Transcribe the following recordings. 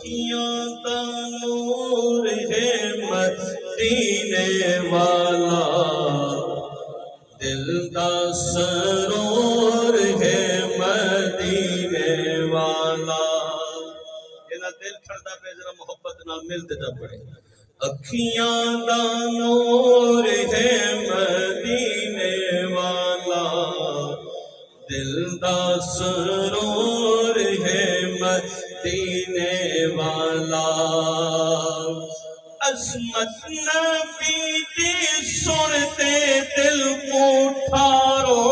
اکھیاں دا نور ہے مدینے والا، دل دا سرور ہے مدینے والا۔ یہ دل کھڑتا پہ ذرا محبت نہ ملتے جا پڑے۔ اکھیاں دا نور ہے مدینے والا، دل دا سرور ہے مدینے والا۔ عظمت نبی دی سنتے دل کو ٹھارو،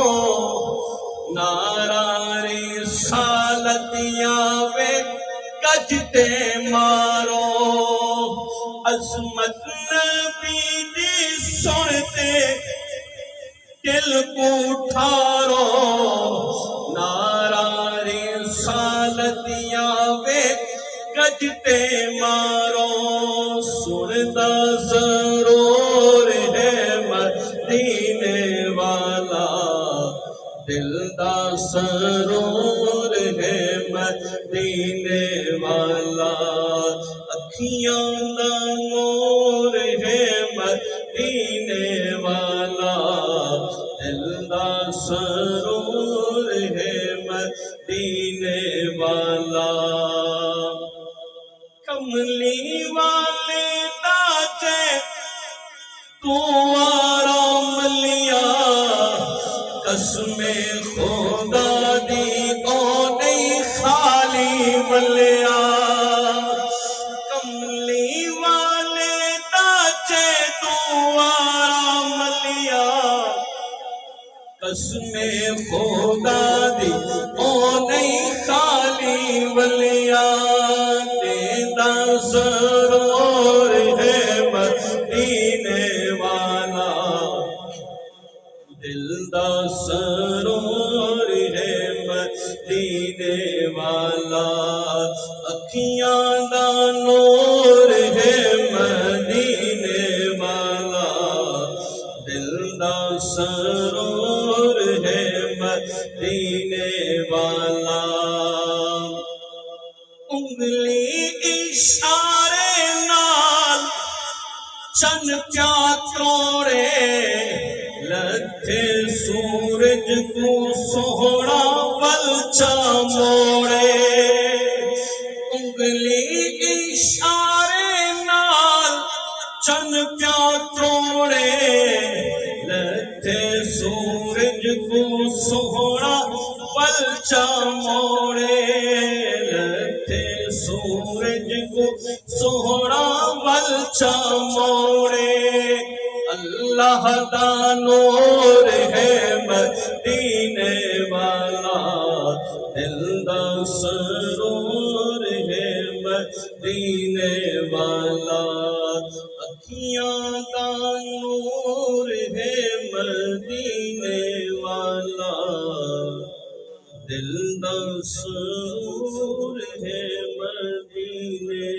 نعرہ رسالت یاوے گجتے مارو۔ عظمت نبی دی سنتے دل کو ٹھارو، نعرہ رسالت یاوے گجتے مارو۔ سندا ضرور ہے مدینے والا، دل دا سرور ہے مدینے والا۔ اکھیاں دا نور ہے مدینے والا، دل دا سرور ہے مدینے والا۔ کملی والے دا جے تو آرام لیا، قسم خدا دی او نہیں خالی ملیا۔ کملی والے دا جے تو آرام لیا، قسم خدا دی او نہیں خالی ملیا۔ دیدہ ضرور ہے مدینے والا، دل دا سرور ہے مدینے والا۔ اکھیاں دا نور ہے مدینے والا، دل دا سرور ہے مدینے والا۔ انگلی اشارے نال چند پیا توڑے، لتھے سورج کو سوہنا ولچا موڑے۔ انگلی اشارے نال چند پیا توڑے، لتھے سورج کو سوہنا ولچا موڑے۔ لتھے سورج کو سوہنا ولچا موڑے۔ اللہ دا نور ہے مدینے والا، دل دا سرور ہے مدینے والا۔ اکھیاں دا نور ہے مدینے والا، دل دا سرور ہے مدینے